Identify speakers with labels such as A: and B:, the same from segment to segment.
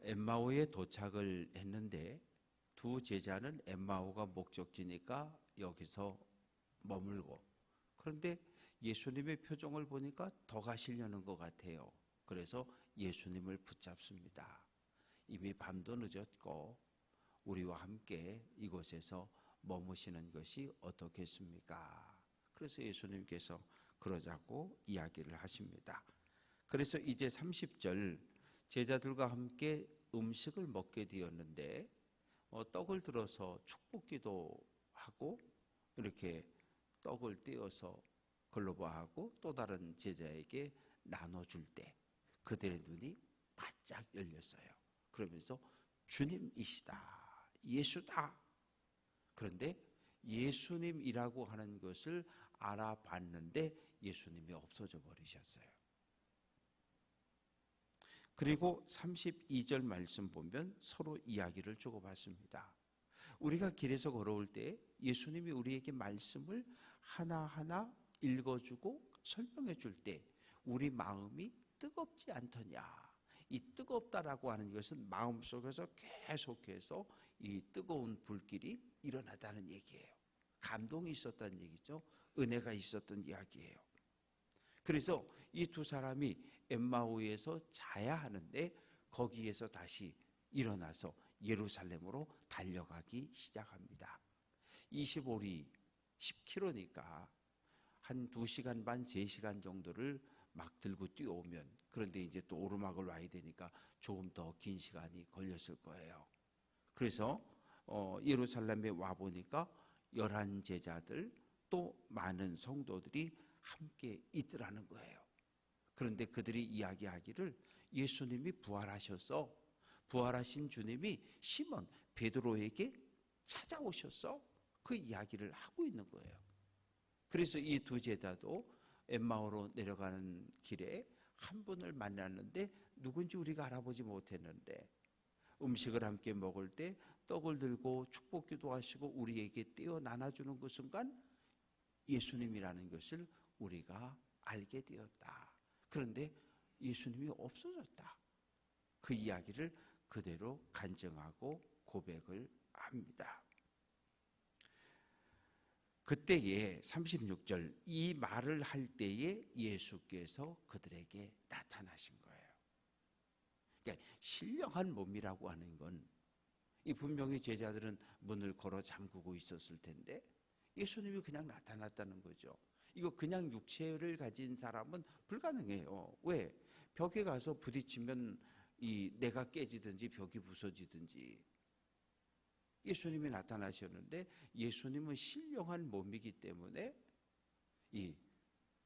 A: 엠마오에 도착을 했는데 두 제자는 엠마오가 목적지니까 여기서 머물고, 그런데 예수님의 표정을 보니까 더 가시려는 것 같아요. 그래서 예수님을 붙잡습니다. 이미 밤도 늦었고 우리와 함께 이곳에서 머무시는 것이 어떻겠습니까? 그래서 예수님께서 그러자고 이야기를 하십니다. 그래서 이제 30절, 제자들과 함께 음식을 먹게 되었는데 떡을 들어서 축복기도 하고 이렇게 떡을 떼어서 글로바하고 또 다른 제자에게 나눠줄 때 그들의 눈이 바짝 열렸어요. 그러면서 주님이시다, 예수다. 그런데 예수님이라고 하는 것을 알아봤는데 예수님이 없어져 버리셨어요. 그리고 32절 말씀 보면 서로 이야기를 주고받습니다. 우리가 길에서 걸어올 때 예수님이 우리에게 말씀을 하나하나 읽어주고 설명해 줄 때 우리 마음이 뜨겁지 않더냐. 이 뜨겁다라고 하는 것은 마음속에서 계속해서 이 뜨거운 불길이 일어나다는 얘기예요. 감동이 있었다는 얘기죠. 은혜가 있었던 이야기예요. 그래서 이 두 사람이 엠마오에서 자야 하는데 거기에서 다시 일어나서 예루살렘으로 달려가기 시작합니다. 25리 10km니까 한 2시간 반, 3시간 정도를 막 들고 뛰어오면, 그런데 이제 또 오르막을 와야 되니까 조금 더 긴 시간이 걸렸을 거예요. 그래서 예루살렘에 와보니까 11제자들 또 많은 성도들이 함께 있더라는 거예요. 그런데 그들이 이야기하기를 예수님이 부활하셔서 부활하신 주님이 시몬 베드로에게 찾아오셔서 그 이야기를 하고 있는 거예요. 그래서 이 두 제자도 엠마오로 내려가는 길에 한 분을 만났는데 누군지 우리가 알아보지 못했는데 음식을 함께 먹을 때 떡을 들고 축복기도 하시고 우리에게 떼어 나눠주는 그 순간 예수님이라는 것을 우리가 알게 되었다. 그런데 예수님이 없어졌다. 그 이야기를 그대로 간증하고 고백을 합니다. 그때에 36절, 이 말을 할 때에 예수께서 그들에게 나타나신 거예요. 그러니까 신령한 몸이라고 하는 건, 이 분명히 제자들은 문을 걸어 잠그고 있었을 텐데 예수님이 그냥 나타났다는 거죠. 이거 그냥 육체를 가진 사람은 불가능해요. 왜? 벽에 가서 부딪히면 이 내가 깨지든지 벽이 부서지든지. 예수님이 나타나셨는데 예수님은 신령한 몸이기 때문에 이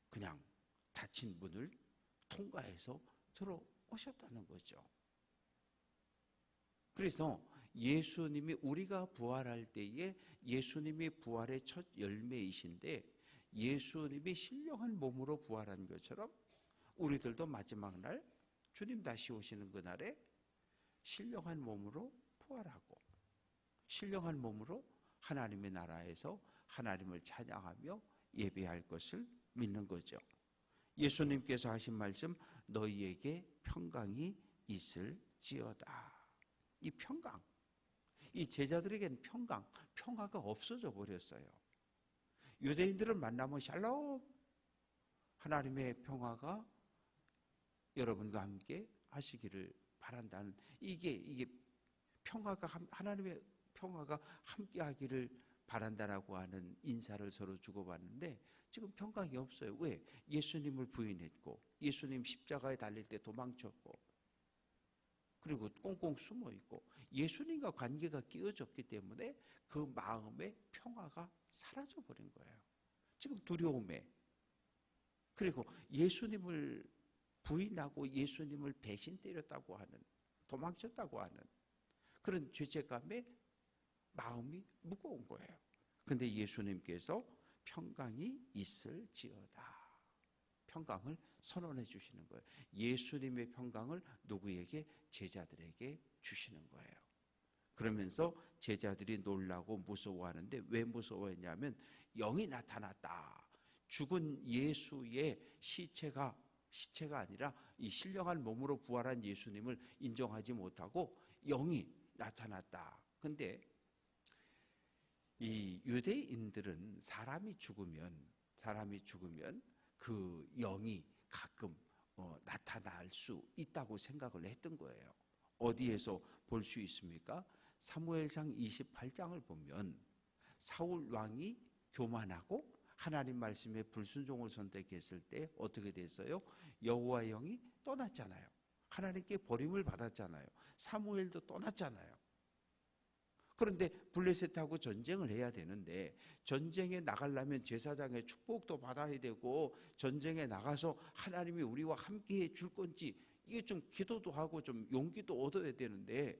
A: 그냥 닫힌 문을 통과해서 들어오셨다는 거죠. 그래서 예수님이, 우리가 부활할 때에 예수님이 부활의 첫 열매이신데 예수님이 신령한 몸으로 부활한 것처럼 우리들도 마지막 날 주님 다시 오시는 그날에 신령한 몸으로 부활하고 신령한 몸으로 하나님의 나라에서 하나님을 찬양하며 예배할 것을 믿는 거죠. 예수님께서 하신 말씀, 너희에게 평강이 있을지어다. 이 평강, 이 제자들에게는 평화가 없어져 버렸어요. 유대인들을 만나면 샬롬, 하나님의 평화가 여러분과 함께 하시기를 바란다는, 이게 평화가, 하나님의 평화가 함께 하기를 바란다라고 하는 인사를 서로 주고받는데 지금 평강이 없어요. 왜? 예수님을 부인했고 예수님 십자가에 달릴 때 도망쳤고 그리고 꽁꽁 숨어 있고 예수님과 관계가 끼어졌기 때문에 그 마음의 평화가 사라져 버린 거예요. 지금 두려움에, 그리고 예수님을 부인하고 예수님을 배신 때렸다고 하는, 도망쳤다고 하는 그런 죄책감에 마음이 무거운 거예요. 그런데 예수님께서 평강이 있을지어다, 평강을 선언해 주시는 거예요. 예수님의 평강을 누구에게? 제자들에게 주시는 거예요. 그러면서 제자들이 놀라고 무서워하는데 왜 무서워했냐면 영이 나타났다. 죽은 예수의 시체가 시체가 아니라 이 신령한 몸으로 부활한 예수님을 인정하지 못하고 영이 나타났다. 근데 이 유대인들은 사람이 죽으면 그 영이 가끔 나타날 수 있다고 생각을 했던 거예요. 어디에서 볼 수 있습니까? 사무엘상 28장을 보면 사울 왕이 교만하고 하나님 말씀에 불순종을 선택했을 때 어떻게 됐어요? 여호와의 영이 떠났잖아요. 하나님께 버림을 받았잖아요. 사무엘도 떠났잖아요. 그런데 블레셋하고 전쟁을 해야 되는데 전쟁에 나가려면 제사장의 축복도 받아야 되고 전쟁에 나가서 하나님이 우리와 함께 해 줄 건지 이게 좀 기도도 하고 좀 용기도 얻어야 되는데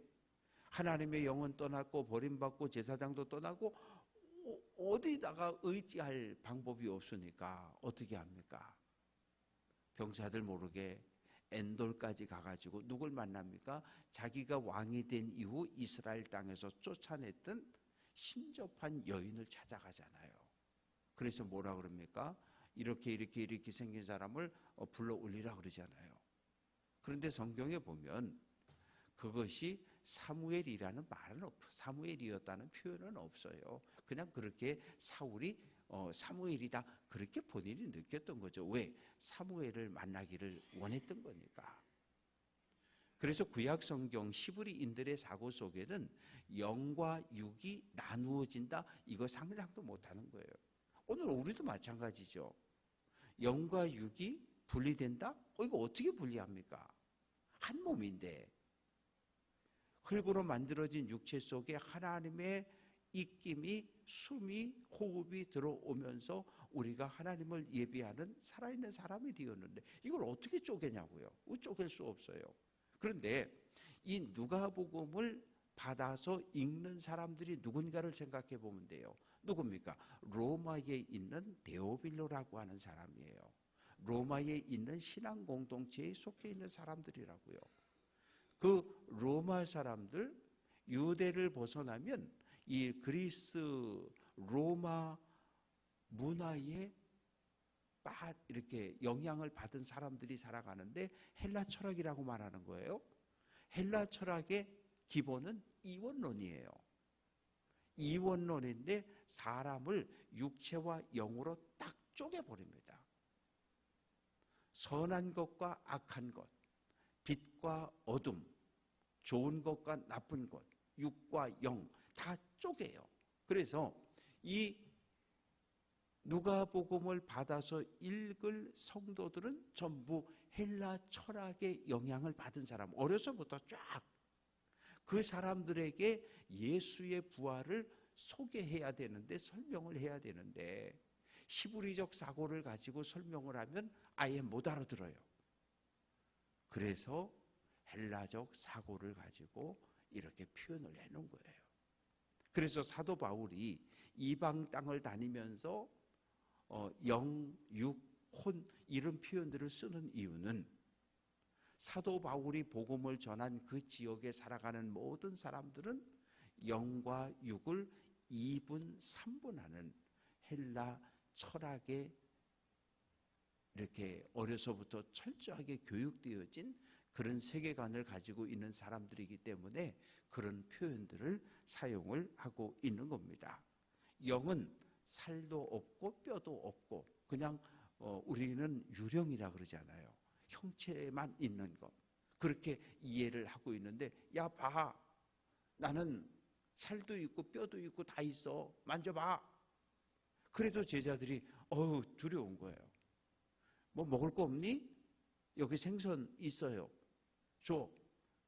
A: 하나님의 영은 떠났고 버림받고 제사장도 떠나고 어디다가 의지할 방법이 없으니까 어떻게 합니까? 병사들 모르게 엔돌까지 가가지고 누굴 만납니까? 자기가 왕이 된 이후 이스라엘 땅에서 쫓아냈던 신접한 여인을 찾아가잖아요. 그래서 뭐라 그럽니까? 이렇게 생긴 사람을 불러 올리라 그러잖아요. 그런데 성경에 보면 그것이 사무엘이라는 말은 없어요. 사무엘이었다는 표현은 없어요. 그냥 그렇게 사울이 사무엘이다 그렇게 본인이 느꼈던 거죠. 왜? 사무엘을 만나기를 원했던 거니까. 그래서 구약 성경 시브리인들의 사고 속에는 영과 육이 나누어진다 이거 상상도 못하는 거예요. 오늘 우리도 마찬가지죠. 영과 육이 분리된다? 이거 어떻게 분리합니까? 한 몸인데 흙으로 만들어진 육체 속에 하나님의 입김이 숨이 호흡이 들어오면서 우리가 하나님을 예비하는 살아있는 사람이 되었는데 이걸 어떻게 쪼개냐고요? 쪼갤 수 없어요. 그런데 이 누가복음을 받아서 읽는 사람들이 누군가를 생각해 보면 돼요. 누굽니까? 로마에 있는 데오빌로라고 하는 사람이에요. 로마에 있는 신앙 공동체에 속해 있는 사람들이라고요. 그 로마 사람들 유대를 벗어나면 이 그리스 로마 문화에 이렇게 영향을 받은 사람들이 살아가는데 헬라 철학이라고 말하는 거예요. 헬라 철학의 기본은 이원론이에요. 이원론인데 사람을 육체와 영으로 딱 쪼개버립니다. 선한 것과 악한 것, 빛과 어둠, 좋은 것과 나쁜 것, 육과 영 다 쪼개요. 그래서 이 누가복음을 받아서 읽을 성도들은 전부 헬라 철학의 영향을 받은 사람, 어려서부터 쫙 그 사람들에게 예수의 부활을 소개해야 되는데 설명을 해야 되는데 히브리적 사고를 가지고 설명을 하면 아예 못 알아들어요. 그래서 헬라적 사고를 가지고 이렇게 표현을 해놓은 거예요. 그래서 사도 바울이 이방 땅을 다니면서 영, 육, 혼 이런 표현들을 쓰는 이유는 사도 바울이 복음을 전한 그 지역에 살아가는 모든 사람들은 영과 육을 2분, 3분하는 헬라 철학에 이렇게 어려서부터 철저하게 교육되어진 그런 세계관을 가지고 있는 사람들이기 때문에 그런 표현들을 사용을 하고 있는 겁니다. 영은 살도 없고 뼈도 없고 그냥 우리는 유령이라 그러잖아요. 형체만 있는 것. 그렇게 이해를 하고 있는데 야 봐. 나는 살도 있고 뼈도 있고 다 있어. 만져봐. 그래도 제자들이 두려운 거예요. 뭐 먹을 거 없니? 여기 생선 있어요. 줘.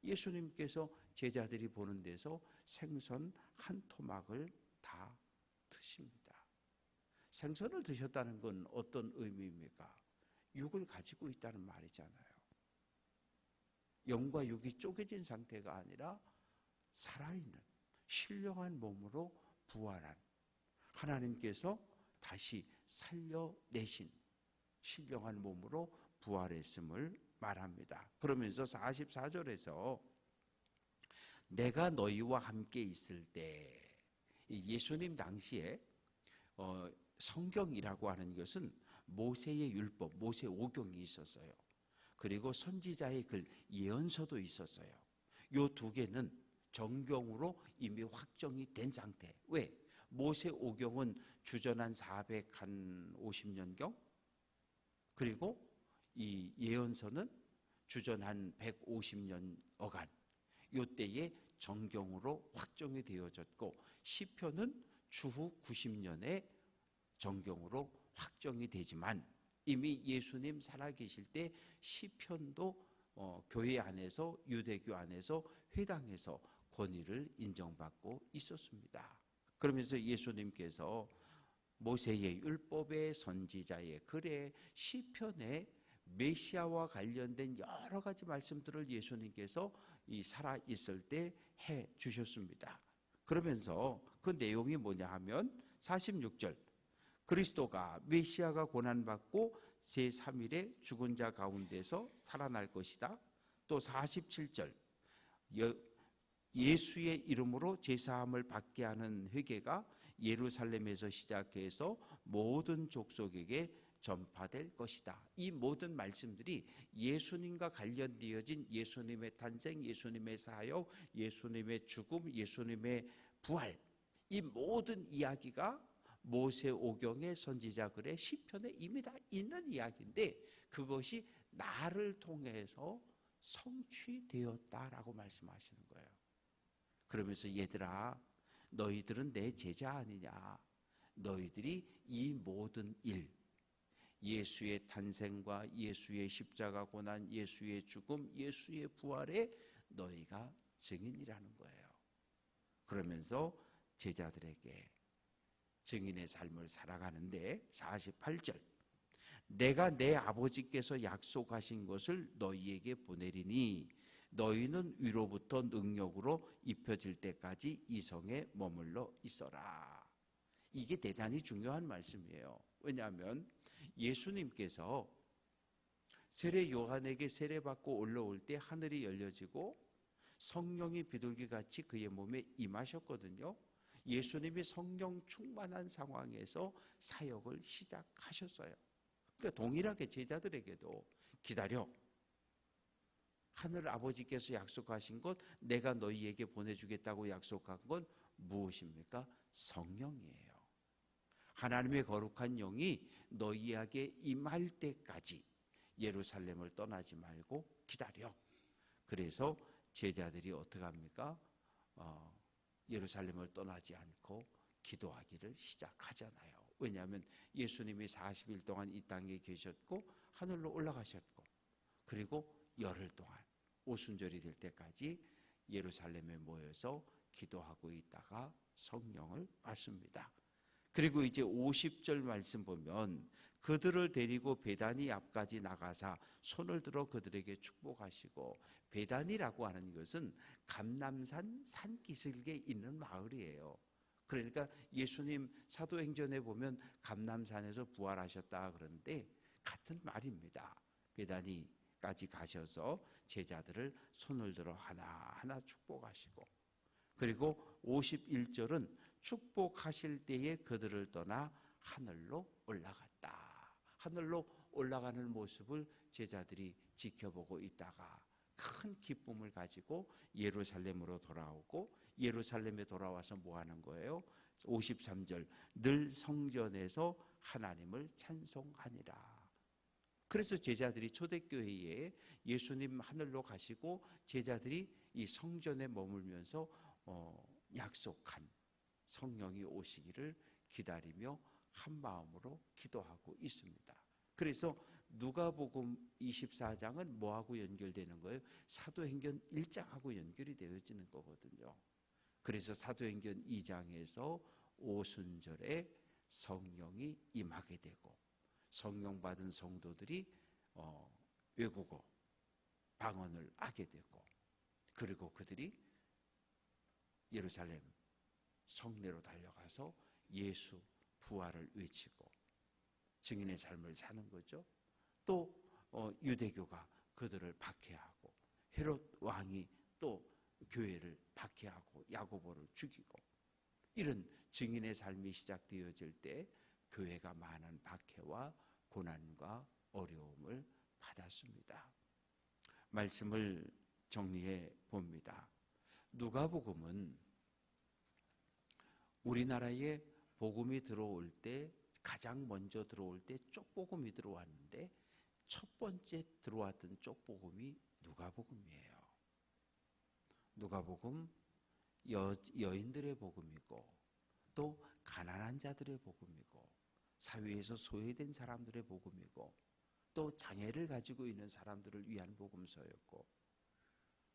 A: 예수님께서 제자들이 보는 데서 생선 한 토막을 다 드십니다. 생선을 드셨다는 건 어떤 의미입니까? 육을 가지고 있다는 말이잖아요. 영과 육이 쪼개진 상태가 아니라 살아있는 신령한 몸으로 부활한 하나님께서 다시 살려내신 신령한 몸으로 부활했음을 말합니다. 그러면서 44절에서 내가 너희와 함께 있을 때 예수님 당시에 성경이라고 하는 것은 모세의 율법, 모세 오경이 있었어요. 그리고 선지자의 글 예언서도 있었어요. 요 두 개는 정경으로 이미 확정이 된 상태. 왜? 모세오경은 주전한 450년경, 그리고 이 예언서는 주전한 150년어간, 요때에 정경으로 확정이 되어졌고, 시편은 주후 90년에 정경으로 확정이 되지만 이미 예수님 살아계실 때 시편도 교회 안에서, 유대교 안에서, 회당에서 권위를 인정받고 있었습니다. 그러면서 예수님께서 모세의 율법의, 선지자의 글에, 시편에 메시아와 관련된 여러 가지 말씀들을 예수님께서 이 살아 있을 때 해 주셨습니다. 그러면서 그 내용이 뭐냐 하면 46절, 그리스도가 메시아가 고난받고 제3일에 죽은 자 가운데서 살아날 것이다. 또 47절, 예수의 이름으로 제사함을 받게 하는 회개가 예루살렘에서 시작해서 모든 족속에게 전파될 것이다. 이 모든 말씀들이 예수님과 관련되어진 예수님의 탄생, 예수님의 사역, 예수님의 죽음, 예수님의 부활, 이 모든 이야기가 모세오경의, 선지자글의, 시편에 이미 다 있는 이야기인데 그것이 나를 통해서 성취되었다라고 말씀하시는 거예요. 그러면서 얘들아, 너희들은 내 제자 아니냐. 너희들이 이 모든 일, 예수의 탄생과 예수의 십자가 고난, 예수의 죽음, 예수의 부활에 너희가 증인이라는 거예요. 그러면서 제자들에게 증인의 삶을 살아가는데 48절, 내가 내 아버지께서 약속하신 것을 너희에게 보내리니 너희는 위로부터 능력으로 입혀질 때까지 이 성에 머물러 있어라. 이게 대단히 중요한 말씀이에요. 왜냐하면 예수님께서 세례 요한에게 세례받고 올라올 때 하늘이 열려지고 성령이 비둘기같이 그의 몸에 임하셨거든요. 예수님이 성령 충만한 상황에서 사역을 시작하셨어요. 그러니까 동일하게 제자들에게도 기다려. 하늘 아버지께서 약속하신 것, 내가 너희에게 보내주겠다고 약속한 건 무엇입니까? 성령이에요. 하나님의 거룩한 영이 너희에게 임할 때까지 예루살렘을 떠나지 말고 기다려. 그래서 제자들이 어떻게 합니까? 예루살렘을 떠나지 않고 기도하기를 시작하잖아요. 왜냐하면 예수님이 40일 동안 이 땅에 계셨고 하늘로 올라가셨고, 그리고 열흘 동안 오순절이 될 때까지 예루살렘에 모여서 기도하고 있다가 성령을 받습니다. 그리고 이제 50절 말씀 보면 그들을 데리고 베다니 앞까지 나가사 손을 들어 그들에게 축복하시고, 베다니라고 하는 것은 감람산 산기슭에 있는 마을이에요. 그러니까 예수님 사도행전에 보면 감람산에서 부활하셨다 그러는데 같은 말입니다. 베다니까지 가셔서 제자들을 손을 들어 하나하나 축복하시고, 그리고 51절은 축복하실 때에 그들을 떠나 하늘로 올라갔다. 하늘로 올라가는 모습을 제자들이 지켜보고 있다가 큰 기쁨을 가지고 예루살렘으로 돌아오고, 예루살렘에 돌아와서 뭐 하는 거예요? 53절, 늘 성전에서 하나님을 찬송하니라. 그래서 제자들이 초대교회에 예수님 하늘로 가시고 제자들이 이 성전에 머물면서 약속한 성령이 오시기를 기다리며 한 마음으로 기도하고 있습니다. 그래서 누가복음 24장은 뭐하고 연결되는 거예요? 사도행전 1장하고 연결이 되어지는 거거든요. 그래서 사도행전 2장에서 오순절에 성령이 임하게 되고 성령 받은 성도들이 외국어 방언을 하게 되고, 그리고 그들이 예루살렘 성내로 달려가서 예수 부활을 외치고 증인의 삶을 사는 거죠. 또 유대교가 그들을 박해하고 헤롯 왕이 또 교회를 박해하고 야고보를 죽이고, 이런 증인의 삶이 시작되어질 때 교회가 많은 박해와 고난과 어려움을 받았습니다. 말씀을 정리해 봅니다. 누가복음은 우리나라에 복음이 들어올 때 가장 먼저 들어올 때 쪽복음이 들어왔는데 첫 번째 들어왔던 쪽복음이 누가복음이에요. 누가복음 여인들의 복음이고 또 가난한 자들의 복음이고 사회에서 소외된 사람들의 복음이고 또 장애를 가지고 있는 사람들을 위한 복음서였고,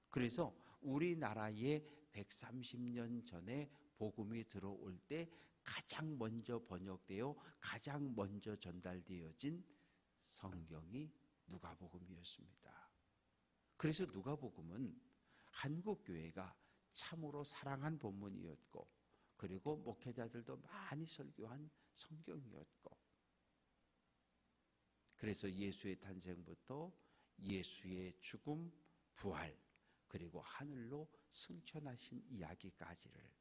A: 그래서 우리나라에 130년 전에 복음이 들어올 때 가장 먼저 번역되어 가장 먼저 전달되어진 성경이 누가복음이었습니다. 그래서 누가복음은 한국교회가 참으로 사랑한 본문이었고, 그리고 목회자들도 많이 설교한 성경이었고, 그래서 예수의 탄생부터 예수의 죽음, 부활, 그리고 하늘로 승천하신 이야기까지를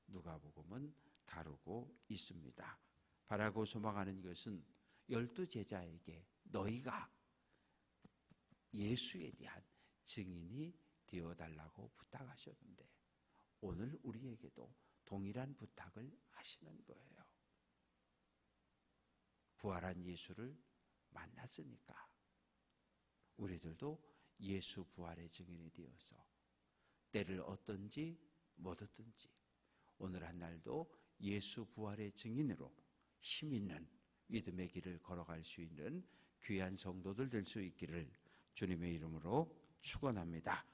A: 누가복음은 다루고 있습니다. 바라고 소망하는 것은 12제자에게 너희가 예수에 대한 증인이 되어달라고 부탁하셨는데 오늘 우리에게도 동일한 부탁을 하시는 거예요. 부활한 예수를 만났으니까 우리들도 예수 부활의 증인이 되어서 때를 얻든지 못 얻든지 오늘 한 날도 예수 부활의 증인으로 힘있는 믿음의 길을 걸어갈 수 있는 귀한 성도들 될 수 있기를 주님의 이름으로 축원합니다.